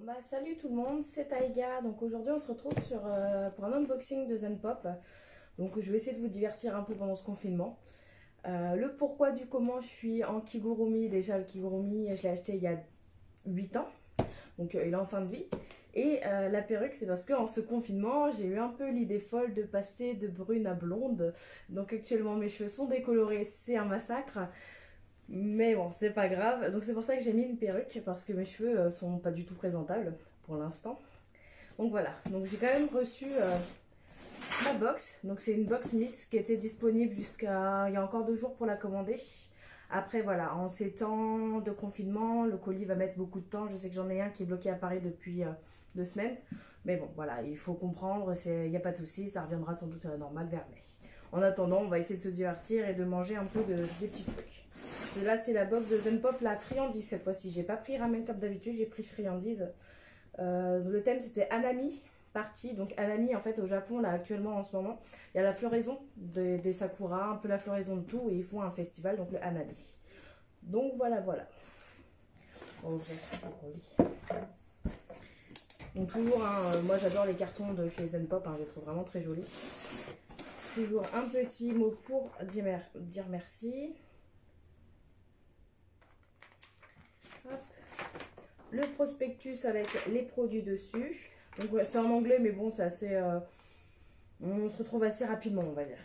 Bah salut tout le monde, c'est Taïga. Donc aujourd'hui on se retrouve pour un unboxing de Zen Pop. Donc je vais essayer de vous divertir un peu pendant ce confinement. Le pourquoi du comment je suis en kigurumi. Déjà le kigurumi je l'ai acheté il y a 8 ans. Donc il est en fin de vie. Et la perruque c'est parce qu'en ce confinement j'ai eu un peu l'idée folle de passer de brune à blonde. Donc actuellement mes cheveux sont décolorés, c'est un massacre. Mais bon, c'est pas grave. Donc c'est pour ça que j'ai mis une perruque parce que mes cheveux sont pas du tout présentables pour l'instant. Donc voilà. Donc j'ai quand même reçu ma box. Donc c'est une box mix qui était disponible jusqu'à il y a encore 2 jours pour la commander. Après voilà, en ces temps de confinement, le colis va mettre beaucoup de temps. Je sais que j'en ai un qui est bloqué à Paris depuis 2 semaines. Mais bon, voilà, il faut comprendre, il n'y a pas de souci, ça reviendra sans doute à la normale vers mai. En attendant, on va essayer de se divertir et de manger un peu des petits trucs. Et là, c'est la box de Zen Pop, la friandise cette fois-ci. J'ai pas pris ramen comme d'habitude, j'ai pris friandise. Le thème, c'était Hanami partie. Donc Hanami, en fait, au Japon, là, actuellement, en ce moment, il y a la floraison des sakura, un peu la floraison de tout, et ils font un festival, donc le Hanami. Donc voilà, voilà. On va ouvrir ça pour lit. Donc toujours, hein, moi j'adore les cartons de chez Zen Pop, hein, je les trouve vraiment très jolis. Toujours un petit mot pour dire merci. Hop. Le prospectus avec les produits dessus. Donc ouais, c'est en anglais, mais bon, c'est assez... on se retrouve assez rapidement, on va dire.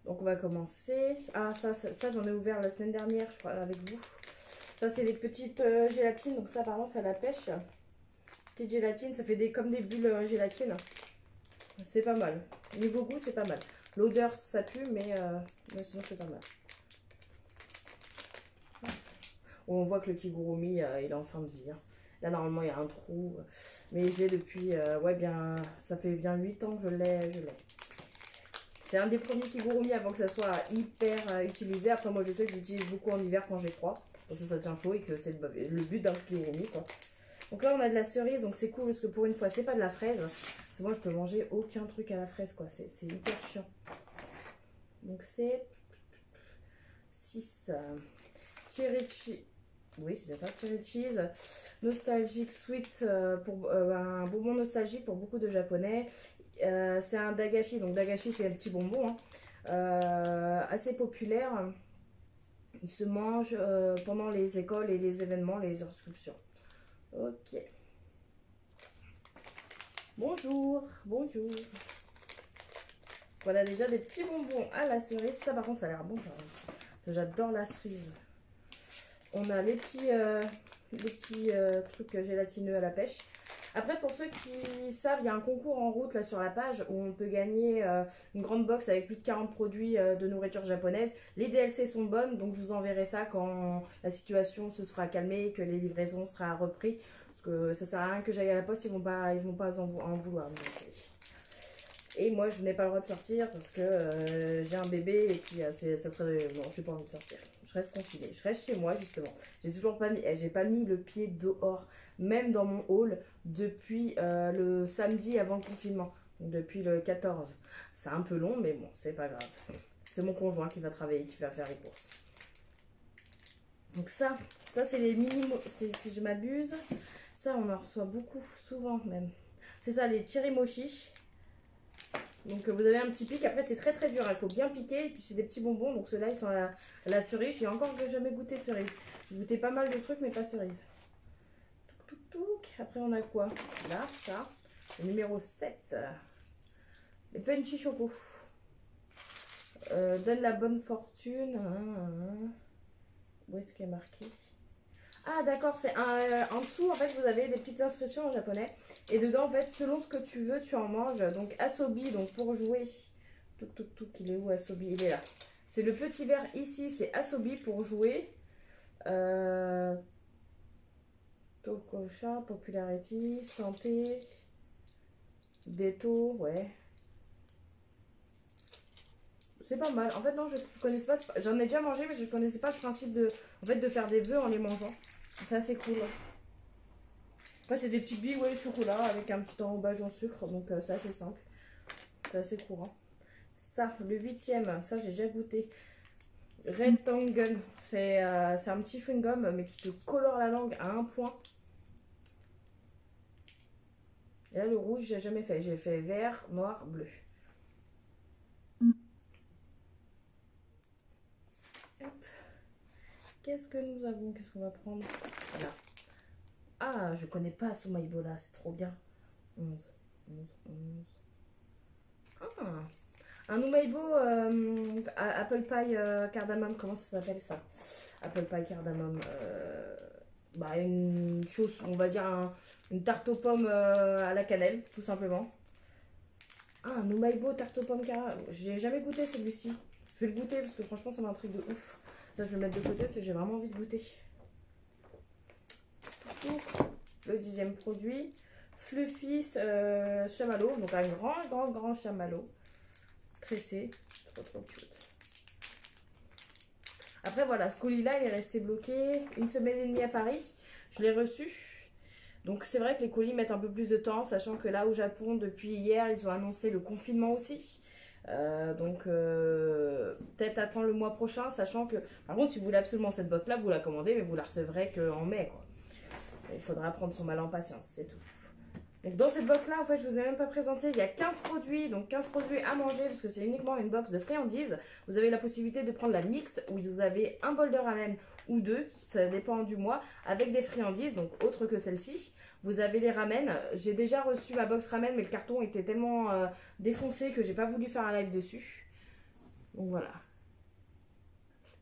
Donc on va commencer. Ah, ça j'en ai ouvert la semaine dernière, je crois, avec vous. Ça, c'est les petites gélatines. Donc ça, apparemment, c'est à la pêche. Petite gélatine, ça fait comme des bulles gélatine. C'est pas mal. Niveau goût, c'est pas mal. L'odeur, ça pue, mais sinon, c'est pas mal. On voit que le kigurumi, il est en fin de vie. Hein. Là, normalement, il y a un trou. Mais je l'ai depuis, ouais, bien, ça fait bien 8 ans que je l'ai. C'est un des premiers kigurumi avant que ça soit hyper utilisé. Après, moi, je sais que j'utilise beaucoup en hiver quand j'ai froid. Parce que ça tient chaud et que c'est le but d'un kigurumi, quoi. Donc là, on a de la cerise. Donc c'est cool parce que pour une fois, c'est pas de la fraise. Parce que moi, je peux manger aucun truc à la fraise, quoi. C'est hyper chiant. Donc c'est 6 cherry cheese. Oui, c'est bien ça, cherry cheese. Nostalgique sweet, pour un bonbon nostalgique pour beaucoup de japonais. C'est un dagashi, donc dagashi c'est un petit bonbon, hein, assez populaire. Il se mange pendant les écoles et les événements, les inscriptions. Ok. Bonjour, bonjour. Voilà déjà des petits bonbons à la cerise. Ça par contre ça a l'air bon. J'adore la cerise. On a les petits trucs gélatineux à la pêche. Après, pour ceux qui savent, il y a un concours en route là sur la page où on peut gagner une grande box avec plus de 40 produits de nourriture japonaise. Les DLC sont bonnes, donc je vous enverrai ça quand la situation se sera calmée et que les livraisons seront reprises. Parce que ça sert à rien que j'aille à la poste, ils vont pas en vouloir. Donc, et moi, je n'ai pas le droit de sortir parce que j'ai un bébé et puis ça serait... Non, je n'ai pas envie de sortir. Je reste confinée. Je reste chez moi, justement. J'ai pas mis le pied dehors, même dans mon hall, depuis le samedi avant le confinement. Donc, depuis le 14. C'est un peu long, mais bon, c'est pas grave. C'est mon conjoint qui va travailler, qui va faire les courses. Donc ça c'est les minimums, si je m'abuse. Ça, on en reçoit beaucoup, souvent même. C'est ça, les chirimochi. Donc vous avez un petit pic, après c'est très très dur, il faut bien piquer, et puis c'est des petits bonbons, donc ceux-là ils sont à la cerise, j'ai encore jamais goûté cerise. J'ai goûté pas mal de trucs mais pas cerise. Après on a quoi? Là, ça, le numéro 7, les Punchy Choco. Donne la bonne fortune. Où est-ce qu'il y a marqué? Ah d'accord, c'est en dessous en fait vous avez des petites inscriptions en japonais et dedans en fait selon ce que tu veux tu en manges. Donc asobi, donc pour jouer, il est où asobi? Il est là. C'est le petit verre ici, c'est asobi pour jouer. Tokosha, popularity, santé, Deto, ouais. C'est pas mal. En fait non, je connaissais pas, j'en ai déjà mangé mais je connaissais pas ce principe de faire des vœux en les mangeant. C'est assez cool. Après, c'est des petites billes ouais, chocolat avec un petit enrobage en sucre. Donc, c'est assez simple. C'est assez courant. Ça, le 8e, ça, j'ai déjà goûté. Red Tongue Gun. C'est un petit chewing-gum, mais qui te colore la langue à un point. Et là, le rouge, j'ai jamais fait. J'ai fait vert, noir, bleu. Hop. Qu'est-ce que nous avons? Qu'est-ce qu'on va prendre? Voilà. Ah, je connais pas ce Maïbola, c'est trop bien. 11, 11, 11. Ah, un Numaibo Apple Pie cardamome, comment ça s'appelle ça? Apple Pie cardamome. Bah, une chose, on va dire une tarte aux pommes à la cannelle, tout simplement. Ah, un Numaibo tarte aux pommes cardamome. J'ai jamais goûté celui-ci. Je vais le goûter parce que franchement, ça m'intrigue de ouf. Ça, je vais le mettre de côté parce que j'ai vraiment envie de goûter. Donc, le 10e produit. Fluffy chamallow. Donc, un grand chamallow. Tressé. Trop cute. Après, voilà, ce colis-là, il est resté bloqué 1 semaine et demie à Paris. Je l'ai reçu. Donc, c'est vrai que les colis mettent un peu plus de temps, sachant que là, au Japon, depuis hier, ils ont annoncé le confinement aussi. Peut-être attendre le mois prochain, sachant que, par contre, si vous voulez absolument cette botte-là, vous la commandez, mais vous la recevrez qu'en mai, quoi. Il faudra prendre son mal en patience, c'est tout. Donc dans cette box là, en fait, je vous ai même pas présenté, il y a 15 produits, donc 15 produits à manger, parce que c'est uniquement une box de friandises. Vous avez la possibilité de prendre la mixte, où vous avez un bol de ramen ou deux, ça dépend du mois, avec des friandises, donc autre que celle-ci. Vous avez les ramen, j'ai déjà reçu ma box ramen, mais le carton était tellement défoncé que j'ai pas voulu faire un live dessus. Donc voilà.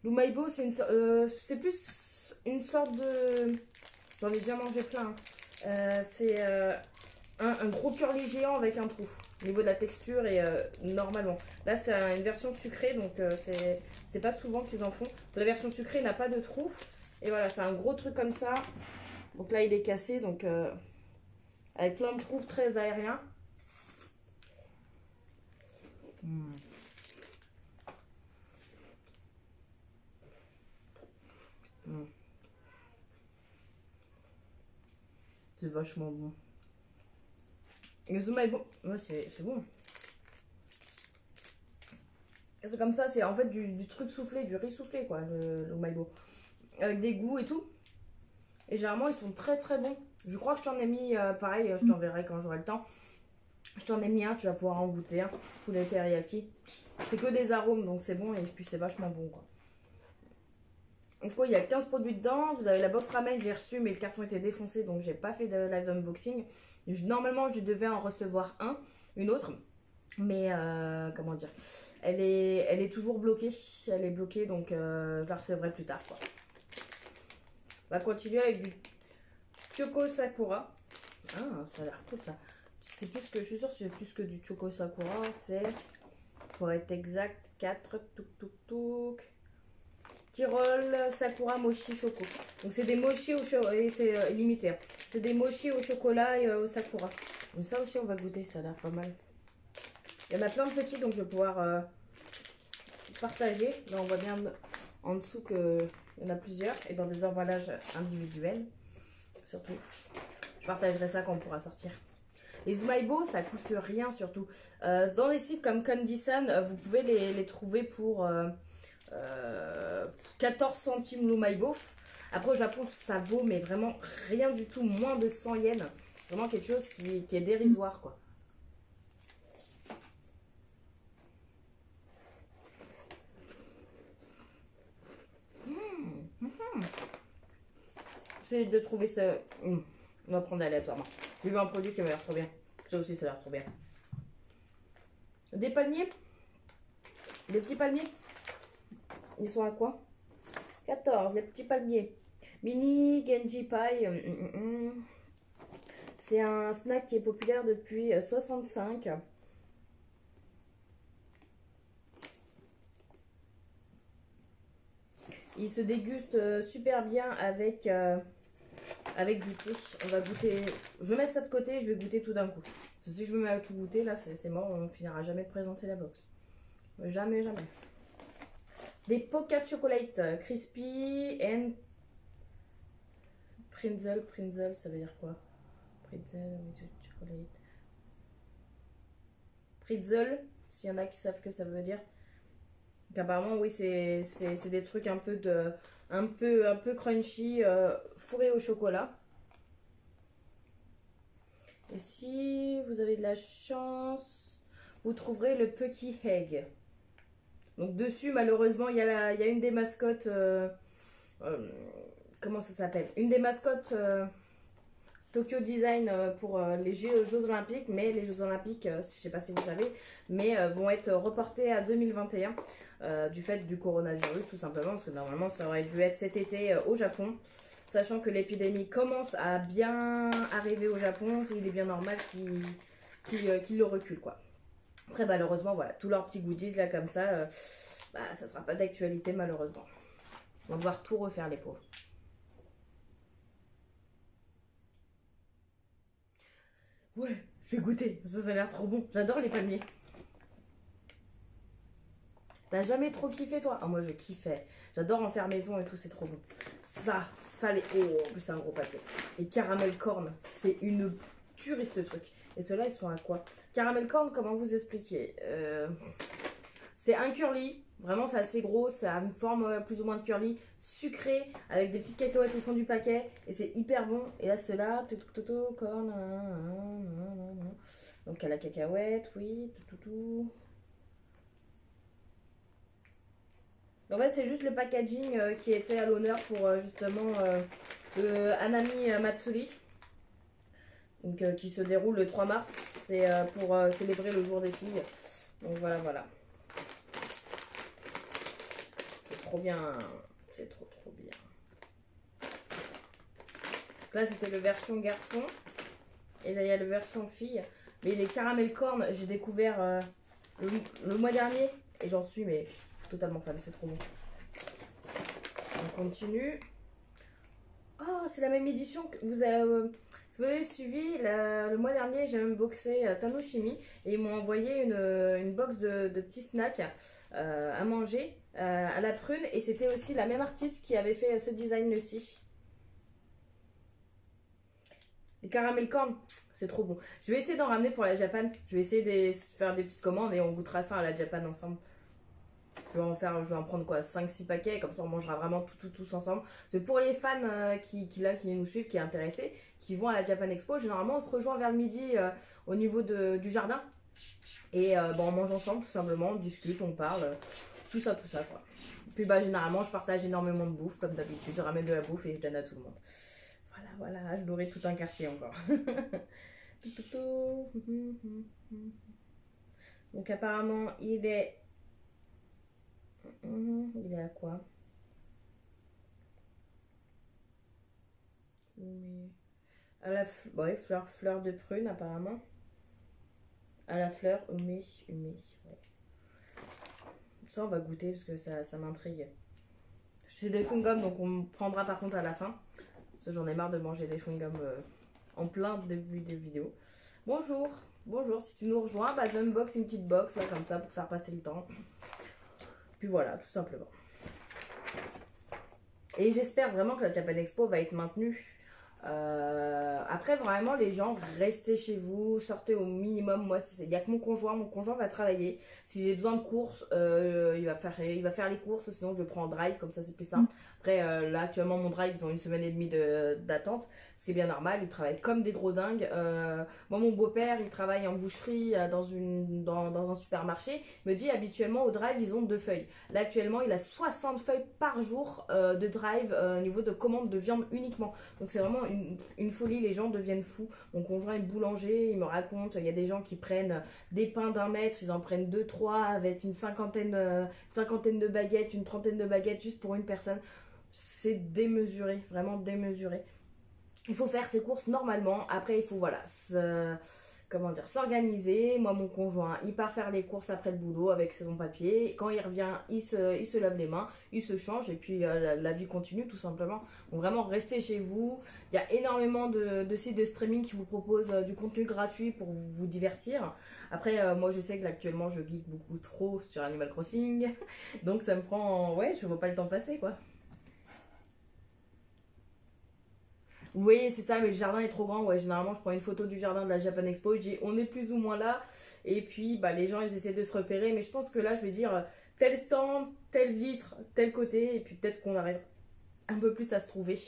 L'Umaibo, c'est plus une sorte de... J'en ai déjà mangé plein. C'est un gros curly géant avec un trou. Au niveau de la texture et normalement. Là, c'est une version sucrée, donc c'est pas souvent qu'ils en font. La version sucrée n'a pas de trou. Et voilà, c'est un gros truc comme ça. Donc là, il est cassé, donc avec plein de trous très aériens. Mmh. Mmh. C'est vachement bon. Le Umaibo, ouais, c'est bon. C'est comme ça, c'est en fait du truc soufflé, du riz soufflé, quoi, le Umaibo. Avec des goûts et tout. Et généralement, ils sont très très bons. Je crois que je t'en ai mis, pareil, je t'enverrai quand j'aurai le temps. Je t'en ai mis un, tu vas pouvoir en goûter un. Poulet teriyaki. C'est que des arômes, donc c'est bon et puis c'est vachement bon, quoi. Donc quoi, il y a 15 produits dedans. Vous avez la box ramen, j'ai reçu, mais le carton était défoncé, donc j'ai pas fait de live unboxing. Normalement, je devais en recevoir une autre. Mais comment dire, elle est toujours bloquée. Elle est bloquée, donc je la recevrai plus tard, quoi. On va continuer avec du Choco Sakura. Ah, ça a l'air cool ça. C'est plus que, je suis sûre que c'est plus que du Choco Sakura. C'est, pour être exact, 4 tuk. Tyrol Sakura Mochi Choco. Donc c'est des mochis au chocolat, et c'est limité. Hein. C'est des mochis au chocolat et au sakura. Donc ça aussi on va goûter, ça a l'air pas mal. Il y en a plein de petits, donc je vais pouvoir partager. Là on voit bien en dessous qu'il y en a plusieurs et dans des emballages individuels. Surtout, je partagerai ça quand on pourra sortir. Les Umaibo, ça coûte rien surtout. Dans les sites comme Candysan, vous pouvez les trouver pour 14 centimes l'Umaibo. Après au Japon, ça vaut mais vraiment rien du tout, moins de 100 yens. Vraiment quelque chose qui est dérisoire, quoi. C'est de trouver ça. On va prendre aléatoirement. J'ai vu un produit qui m'a l'air trop bien. Ça aussi, ça a l'air trop bien. Des palmiers. Des petits palmiers. Ils sont à quoi? 14, les petits palmiers. Mini Genji Pie. C'est un snack qui est populaire depuis 65. Il se déguste super bien avec du thé. On va goûter. Je vais mettre ça de côté et je vais goûter tout d'un coup. Si je me mets à tout goûter, là, c'est mort. On finira jamais de présenter la box. Jamais, jamais. Des Pocket Chocolate Crispy and Prinzel. Prinzel, ça veut dire quoi? Prinzel with chocolate. Prinzel, s'il y en a qui savent que ça veut dire. Donc, apparemment, oui, c'est des trucs un peu un peu crunchy, fourrés au chocolat. Et si vous avez de la chance, vous trouverez le Pucky Egg. Donc dessus, malheureusement, il y a une des mascottes... comment ça s'appelle? Une des mascottes Tokyo Design pour les Jeux Olympiques. Mais les Jeux Olympiques, je ne sais pas si vous savez, mais vont être reportés à 2021 du fait du coronavirus, tout simplement. Parce que normalement, ça aurait dû être cet été au Japon. Sachant que l'épidémie commence à bien arriver au Japon, il est bien normal qu'il le recule, quoi. Après, malheureusement, voilà, tous leurs petits goodies, là, comme ça, bah, ça sera pas d'actualité, malheureusement. On va devoir tout refaire, les pauvres. Ouais, je vais goûter, ça a l'air trop bon. J'adore les palmiers. T'as jamais trop kiffé, toi? Ah, moi, je kiffais. J'adore en faire maison et tout, c'est trop bon. Ça les... Oh, en plus, c'est un gros paquet. Et caramel corn, c'est une tuerie, ce truc. Et ceux-là, ils sont à quoi? Caramel corn, comment vous expliquer? C'est un curly. Vraiment, c'est assez gros. Ça a une forme plus ou moins de curly. Sucré, avec des petites cacahuètes au fond du paquet. Et c'est hyper bon. Et là, ceux-là, corn. Donc, à la cacahuète, oui. En fait, c'est juste le packaging qui était à l'honneur pour justement le Hanami Matsuri. Donc, qui se déroule le 3 mars. C'est pour célébrer le jour des filles. Donc voilà, voilà. C'est trop bien. C'est trop bien. Là, c'était le version garçon. Et là, il y a le version fille. Mais les caramel corn, j'ai découvert le mois dernier. Et j'en suis mais totalement fan. C'est trop bon. On continue. Oh, c'est la même édition que vous avez... si vous avez suivi, le mois dernier, j'ai unboxé Tanoshimi et ils m'ont envoyé une box de petits snacks à manger à la prune. Et c'était aussi la même artiste qui avait fait ce design-ci. Les caramel corn, c'est trop bon. Je vais essayer d'en ramener pour la Japan. Je vais essayer de faire des petites commandes et on goûtera ça à la Japan ensemble. Je vais en prendre quoi, 5-6 paquets, comme ça on mangera vraiment tous ensemble. C'est pour les fans qui nous suivent, qui est intéressés, qui vont à la Japan Expo. Généralement on se rejoint vers le midi au niveau du jardin. Et on mange ensemble tout simplement, on discute, on parle, tout ça quoi. Puis généralement je partage énormément de bouffe comme d'habitude, je ramène de la bouffe et je donne à tout le monde. Voilà, je nourris tout un quartier encore. Donc apparemment il est à quoi? À la fleur de prune apparemment. À la fleur, ouais. Ça on va goûter parce que ça m'intrigue. C'est des chewing-gums donc on prendra par contre à la fin. Parce que j'en ai marre de manger des chewing-gums en plein début de vidéo. Bonjour, si tu nous rejoins, j'unbox une petite box là comme ça pour faire passer le temps. Puis voilà, tout simplement. Et j'espère vraiment que la Japan Expo va être maintenue. Après, vraiment, les gens, restez chez vous, sortez au minimum. Moi, il n'y a que mon conjoint va travailler. Si j'ai besoin de courses, il va faire les courses, sinon je prends en drive, comme ça c'est plus simple. Après, là, actuellement, mon drive, ils ont 1 semaine et demie d'attente, ce qui est bien normal. Ils travaillent comme des gros dingues. Moi, mon beau-père, il travaille en boucherie dans un supermarché. Il me dit, habituellement, au drive, ils ont 2 feuilles. Là, actuellement, il a 60 feuilles par jour de drive au niveau de commande de viande uniquement. Donc, c'est vraiment une folie, les gens deviennent fous. Mon conjoint est boulanger, il me raconte, il y a des gens qui prennent des pains d'1 mètre, ils en prennent 2-3 avec une cinquantaine de baguettes, une trentaine de baguettes juste pour une personne. C'est démesuré, vraiment démesuré. Il faut faire ses courses normalement, après il faut s'organiser. Moi, mon conjoint, il part faire les courses après le boulot avec son papier. Quand il revient, il se lave les mains, il se change et puis la vie continue tout simplement. Donc vraiment, restez chez vous. Il y a énormément de sites de streaming qui vous proposent du contenu gratuit pour vous divertir. Après, moi, je sais que là, actuellement, je geek beaucoup trop sur Animal Crossing. Donc ça me prend... Ouais, je vois pas le temps passer, quoi. Oui, c'est ça, mais le jardin est trop grand. Ouais, généralement, je prends une photo du jardin de la Japan Expo. Je dis, on est plus ou moins là. Et puis, les gens, ils essaient de se repérer. Mais je pense que là, je vais dire, tel stand, telle vitre, tel côté, et puis peut-être qu'on arrive un peu plus à se trouver.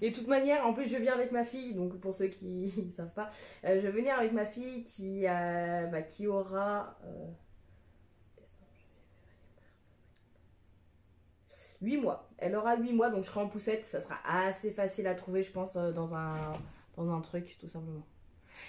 Et de toute manière, en plus je viens avec ma fille, donc pour ceux qui ne savent pas, je vais venir avec ma fille qui aura 8 mois. Elle aura 8 mois, donc je serai en poussette, ça sera assez facile à trouver je pense dans un truc tout simplement.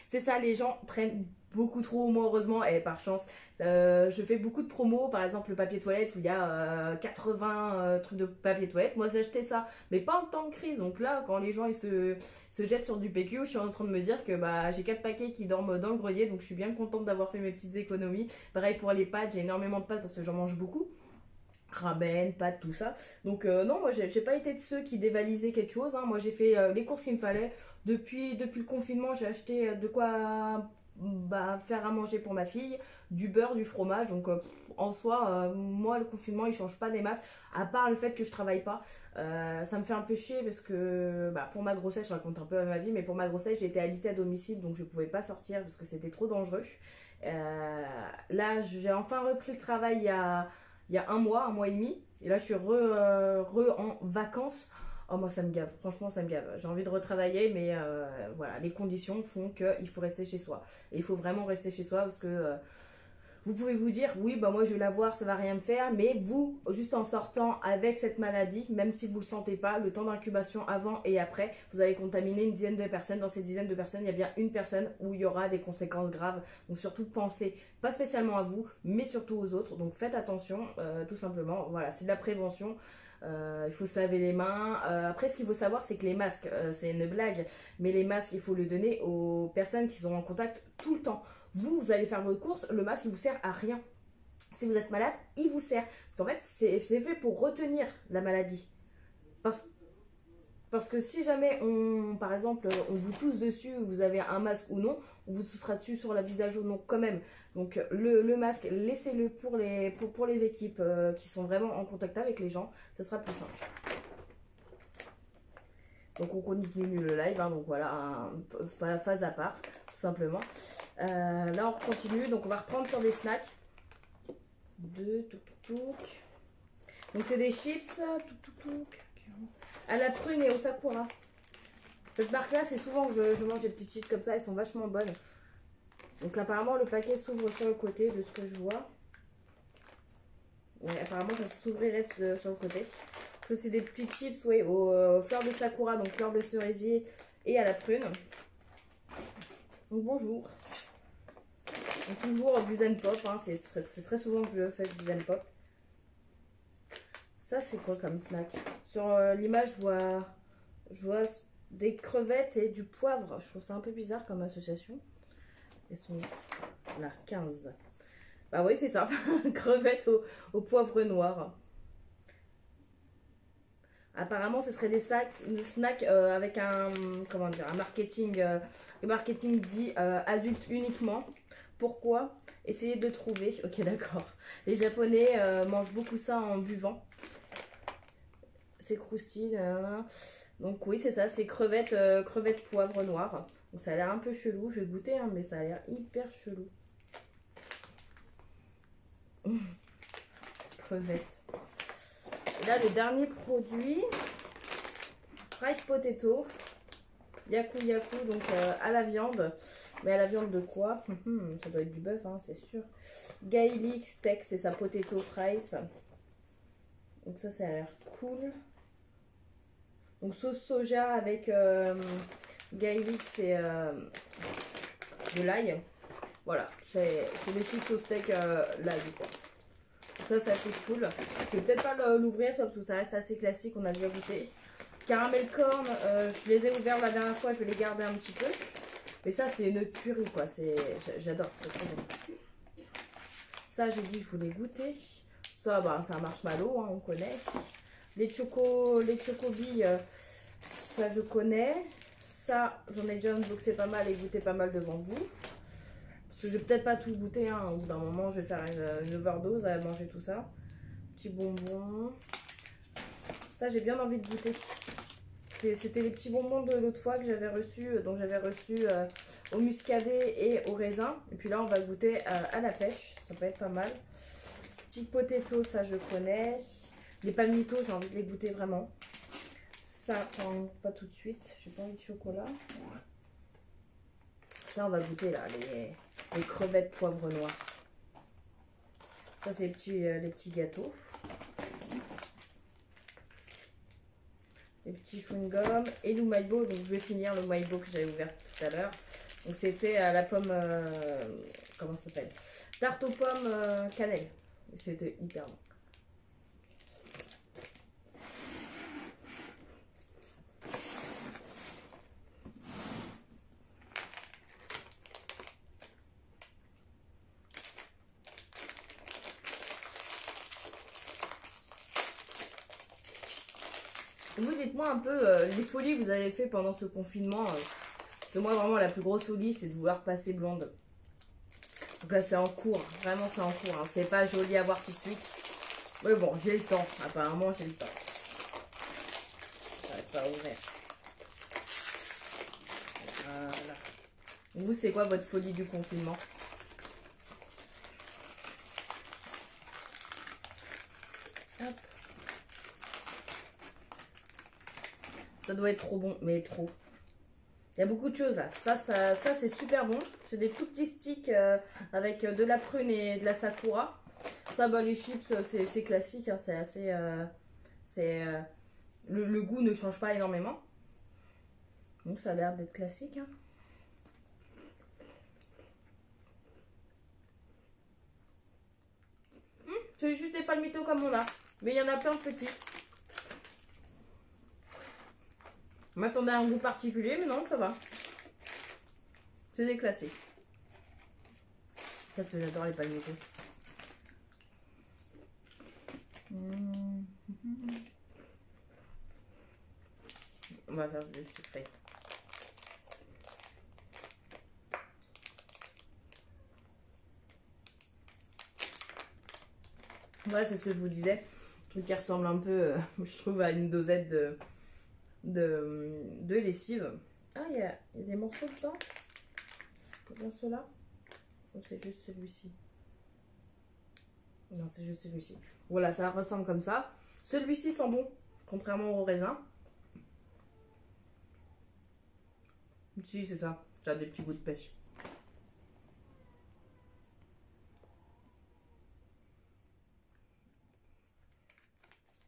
C'est ça, les gens prennent beaucoup trop, moi heureusement, et par chance, je fais beaucoup de promos, par exemple le papier toilette où il y a 80 trucs de papier toilette. Moi j'ai acheté ça, mais pas en temps de crise. Donc là, quand les gens ils se jettent sur du PQ, je suis en train de me dire que j'ai 4 paquets qui dorment dans le grenier, donc je suis bien contente d'avoir fait mes petites économies. Pareil pour les pâtes, j'ai énormément de pâtes parce que j'en mange beaucoup. Ramen, pâtes, tout ça. Donc non, moi j'ai pas été de ceux qui dévalisaient quelque chose, hein. Moi j'ai fait les courses qu'il me fallait. Depuis le confinement, j'ai acheté de quoi faire à manger pour ma fille, du beurre, du fromage. Donc en soi, moi le confinement il change pas des masses, à part le fait que je travaille pas. Ça me fait un peu chier parce que pour ma grossesse, je raconte un peu ma vie, mais pour ma grossesse j'ai été alitée à domicile, donc je pouvais pas sortir parce que c'était trop dangereux. Là j'ai enfin repris le travail il y a un mois et demi. Et là, je suis en vacances. Oh, moi, ça me gave. Franchement, ça me gave. J'ai envie de retravailler, mais voilà, les conditions font qu'il faut rester chez soi. Et il faut vraiment rester chez soi parce que vous pouvez vous dire, oui, moi, je vais la voir, ça va rien me faire. Mais vous, juste en sortant avec cette maladie, même si vous ne le sentez pas, le temps d'incubation avant et après, vous allez contaminer une dizaine de personnes. Dans ces dizaines de personnes, il y a bien une personne où il y aura des conséquences graves. Donc, surtout, pensez pas spécialement à vous, mais surtout aux autres. Donc, faites attention, tout simplement. Voilà, c'est de la prévention. Il faut se laver les mains. Après, ce qu'il faut savoir, c'est que les masques, c'est une blague, mais les masques, il faut le donner aux personnes qui sont en contact tout le temps. Vous allez faire vos courses, le masque, il vous sert à rien. Si vous êtes malade, il vous sert. Parce qu'en fait, c'est fait pour retenir la maladie. Parce que si jamais, par exemple, on vous tousse dessus, vous avez un masque ou non, on vous toussera dessus sur le visage ou non quand même. Donc le masque, laissez-le pour les équipes qui sont vraiment en contact avec les gens, ça sera plus simple. Donc on continue le live, hein, donc voilà, phase à part, tout simplement. Là on continue, donc on va reprendre sur des snacks. Donc c'est des chips, à la prune et au sakura. Cette marque là, c'est souvent que je mange des petites chips comme ça, elles sont vachement bonnes. Donc apparemment le paquet s'ouvre sur le côté de ce que je vois. Ouais, apparemment ça s'ouvrirait sur le côté. Ça c'est des petites chips aux fleurs de sakura, donc fleurs de cerisier et à la prune. Donc bonjour. Donc, toujours du Zen Pop, hein, c'est très souvent que je fais du Zen Pop. Ça c'est quoi comme snack? Sur l'image je vois des crevettes et du poivre. Je trouve ça un peu bizarre comme association. Elles sont là, 15. Bah oui, c'est ça. Crevettes au poivre noir. Apparemment, ce serait des snacks avec un marketing dit adulte uniquement. Pourquoi? Essayez de le trouver. Ok, d'accord. Les Japonais mangent beaucoup ça en buvant. C'est croustille. Donc oui, c'est ça. C'est crevettes poivre noir. Donc ça a l'air un peu chelou. Je vais goûter, hein, mais ça a l'air hyper chelou. Crevettes. Et là, le dernier produit, fried potato, yaku, donc à la viande. Mais à la viande de quoi? Ça doit être du bœuf, hein, c'est sûr. Gaelic steak, c'est sa potato fries. Donc ça a l'air cool. Donc sauce soja avec Gaelic, c'est de l'ail. Voilà, c'est des chips au steak l'ail, quoi. Ça c'est assez cool. Je vais peut-être pas l'ouvrir parce que ça reste assez classique, on a déjà goûté. Caramel corn, je les ai ouverts la dernière fois, je vais les garder un petit peu. Mais ça c'est une tuerie quoi, j'adore, c'est trop bon. Ça j'ai dit que je voulais goûter. Ça c'est un marshmallow, hein, on connaît. Les chocobilles, ça je connais. Ça j'en ai déjà unboxé pas mal et goûté pas mal devant vous. Parce que je vais peut-être pas tout goûter, hein. Au bout d'un moment je vais faire une overdose à manger tout ça. Petits bonbons. Ça j'ai bien envie de goûter. C'était les petits bonbons de l'autre fois que j'avais reçus. Donc j'avais reçu au muscadet et au raisin. Et puis là on va goûter à la pêche. Ça peut être pas mal. stick potato, ça je connais. Les palmitos, j'ai envie de les goûter vraiment. Ça, pas tout de suite. J'ai pas envie de chocolat. Ça, on va goûter là, les crevettes poivre noir. Ça, c'est les petits gâteaux. Les petits chewing-gums et le Maibo. Donc, je vais finir le Maibo que j'avais ouvert tout à l'heure. Donc, c'était à la pomme. Comment ça s'appelle? Tarte aux pommes cannelle. C'était hyper bon. Vous dites-moi un peu les folies que vous avez fait pendant ce confinement. Parce que moi vraiment la plus grosse folie c'est de vouloir passer blonde. Donc là c'est en cours, vraiment c'est en cours. Hein. C'est pas joli à voir tout de suite. Mais bon j'ai le temps, apparemment j'ai le temps. Ça va ouvrir. Voilà. Vous c'est quoi votre folie du confinement? Hop. Ça doit être trop bon, mais trop. Il y a beaucoup de choses là. Ça c'est super bon. C'est des tout petits sticks avec de la prune et de la sakura. Ça, bah, les chips, c'est classique. Hein, c'est assez... le goût ne change pas énormément. Donc ça a l'air d'être classique. Hein. C'est juste des palmitos comme on a. Mais il y en a plein de petits. Je m'attendais à un goût particulier, mais non, ça va. C'est des classiques. Peut-être que j'adore les palmitos. On va faire du sucré. Voilà, c'est ce que je vous disais. Un truc qui ressemble un peu, je trouve, à une dosette de lessive. Ah, il y a des morceaux dedans. Dans ceux-là. Ou c'est juste celui-ci? Non, c'est juste celui-ci. Voilà, ça ressemble comme ça. Celui-ci sent bon, contrairement au raisin. Si, c'est ça. Ça a des petits goûts de pêche.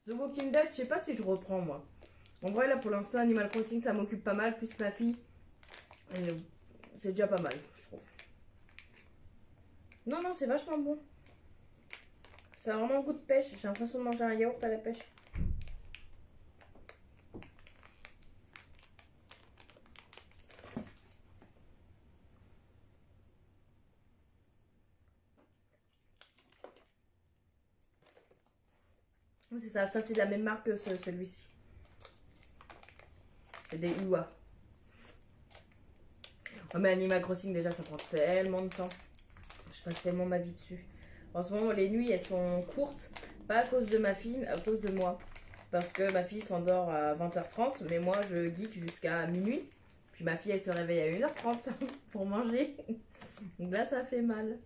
The Walking Dead, je sais pas si je reprends, moi. En vrai, là, pour l'instant, Animal Crossing, ça m'occupe pas mal. Plus ma fille. C'est déjà pas mal, je trouve. Non, non, c'est vachement bon. Ça a vraiment un goût de pêche. J'ai l'impression de manger un yaourt à la pêche. C'est ça, c'est de la même marque que celui-ci. C'est des Ua. Oh, mais Animal Crossing, déjà, ça prend tellement de temps. Je passe tellement ma vie dessus. En ce moment, les nuits, elles sont courtes. Pas à cause de ma fille, à cause de moi. Parce que ma fille s'endort à 20h30, mais moi, je geek jusqu'à minuit. Puis ma fille, elle se réveille à 1h30 pour manger. Donc là, ça fait mal.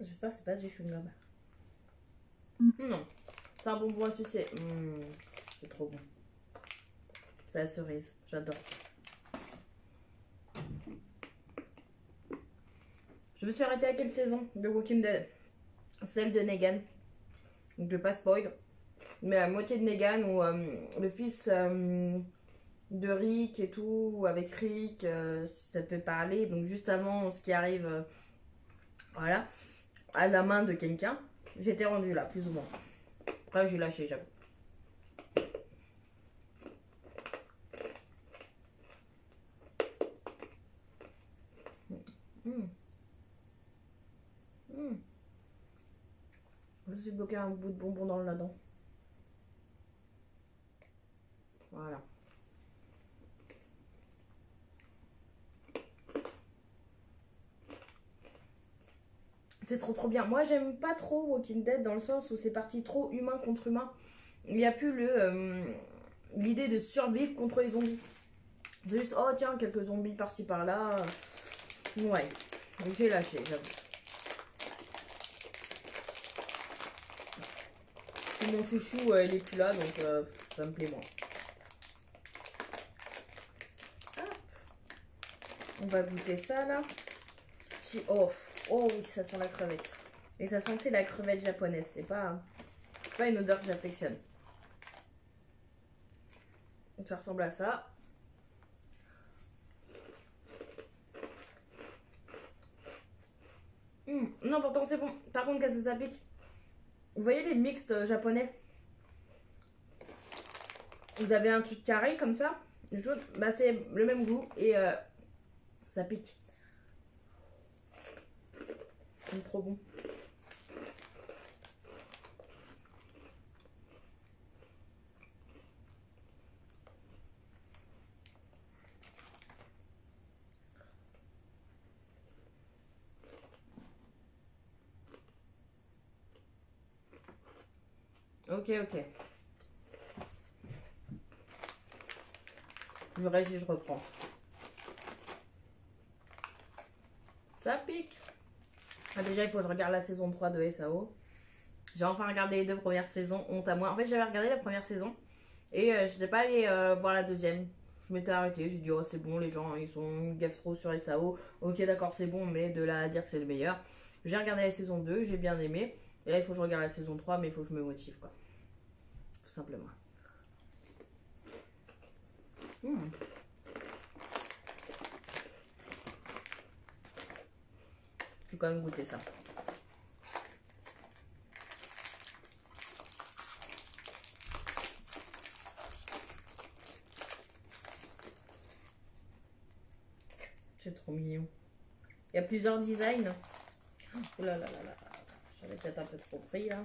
J'espère que c'est pas du chewing-gum. Non, c'est un bonbon à sucer. C'est trop bon. C'est la cerise, j'adore ça. Je me suis arrêtée à quelle saison de Walking Dead? Celle de Negan. Donc je vais pas spoil. Mais à moitié de Negan où le fils de Rick et tout, avec Rick, ça peut parler. Donc juste avant ce qui arrive, voilà, à la main de quelqu'un. J'étais rendue là, plus ou moins. Après j'ai lâché, j'avoue. Je suis bloqué un bout de bonbon dans la dent. Voilà. C'est trop bien. Moi j'aime pas trop Walking Dead dans le sens où c'est parti trop humain contre humain. Il n'y a plus l'idée de survivre contre les zombies. C'est juste, oh tiens, quelques zombies par-ci par-là. Ouais. Donc j'ai lâché, j'avoue. mon chouchou, il est plus là, donc ça me plaît moins. Hop. On va goûter ça, là. Oh, oh oui, ça sent la crevette. Et ça sentait la crevette japonaise. C'est pas une odeur que j'affectionne. Ça ressemble à ça. Non, pourtant c'est bon. Par contre, qu'est-ce que ça pique? Vous voyez les mixtes japonais? Vous avez un truc carré comme ça. Bah, c'est le même goût et ça pique. C'est trop bon. Ok, ok. Je reste et je reprends. Ça pique. Ah, déjà, il faut que je regarde la saison 3 de SAO. J'ai enfin regardé les 2 premières saisons, honte à moi. En fait, j'avais regardé la première saison et je n'étais pas allée voir la deuxième. Je m'étais arrêtée, j'ai dit, oh, c'est bon, les gens, ils gaffent trop sur SAO. Ok, d'accord, c'est bon, mais de là à dire que c'est le meilleur. J'ai regardé la saison 2, j'ai bien aimé. Et là, il faut que je regarde la saison 3, mais il faut que je me motive, quoi. Tout simplement. Je vais quand même goûter ça. C'est trop mignon. Il y a plusieurs designs. Oh là là là là. J'en ai peut-être un peu trop pris là.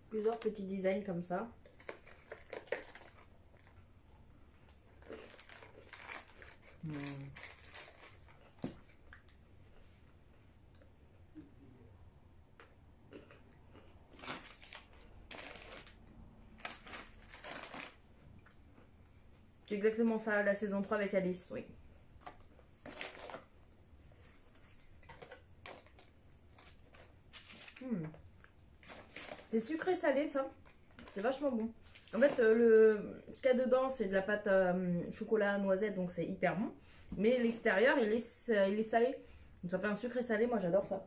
Plusieurs petits designs comme ça. C'est exactement ça, la saison 3 avec Alice, oui. C'est sucré salé ça. C'est vachement bon. En fait, ce qu'il y a dedans, c'est de la pâte chocolat noisette, donc c'est hyper bon. Mais l'extérieur, il est salé. Donc ça fait un sucré salé, moi j'adore ça.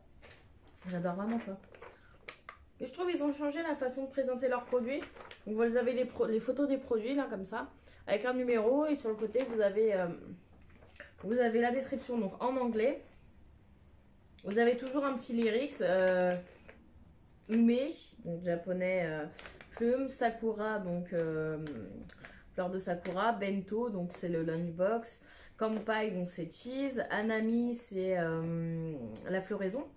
J'adore vraiment ça. Et je trouve qu'ils ont changé la façon de présenter leurs produits. Donc vous avez les photos des produits, là, comme ça. Avec un numéro, et sur le côté, vous avez la description, donc en anglais. Vous avez toujours un petit lyrics. Ume, donc japonais, plume, sakura, donc fleur de sakura, bento, donc c'est le lunchbox, kampai, donc c'est cheese, anami, c'est la floraison.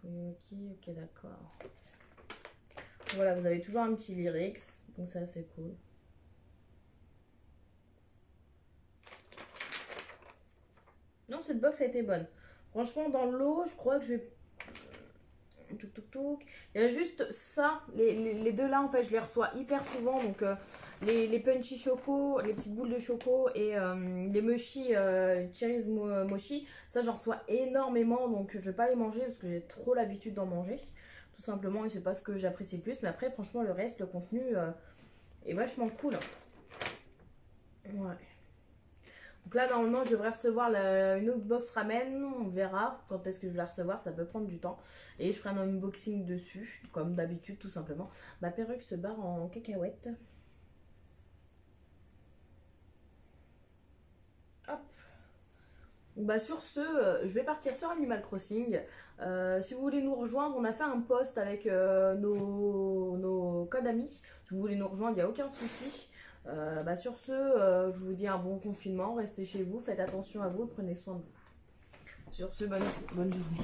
Ok, d'accord. Voilà, vous avez toujours un petit lyrics, donc ça c'est cool. Non, cette box a été bonne. Franchement, dans l'eau, je crois que je vais... Il y a juste ça, les deux là, en fait, je les reçois hyper souvent. Donc, les punchy choco, les petites boules de choco et les mochi, les cherries mochi. Ça, j'en reçois énormément. Donc, je vais pas les manger parce que j'ai trop l'habitude d'en manger. Tout simplement, et c'est pas ce que j'apprécie plus. Mais après, franchement, le reste, le contenu est vachement cool. Ouais. Donc là, normalement, je devrais recevoir une autre box ramen. On verra quand est-ce que je vais la recevoir. Ça peut prendre du temps. Et je ferai un unboxing dessus, comme d'habitude, tout simplement. Ma perruque se barre en cacahuète. Hop. Bah sur ce, je vais partir sur Animal Crossing. Si vous voulez nous rejoindre, on a fait un post avec nos codes amis. Si vous voulez nous rejoindre, il n'y a aucun souci. Bah sur ce, je vous dis un bon confinement, restez chez vous, faites attention à vous, prenez soin de vous. Sur ce, bonne journée.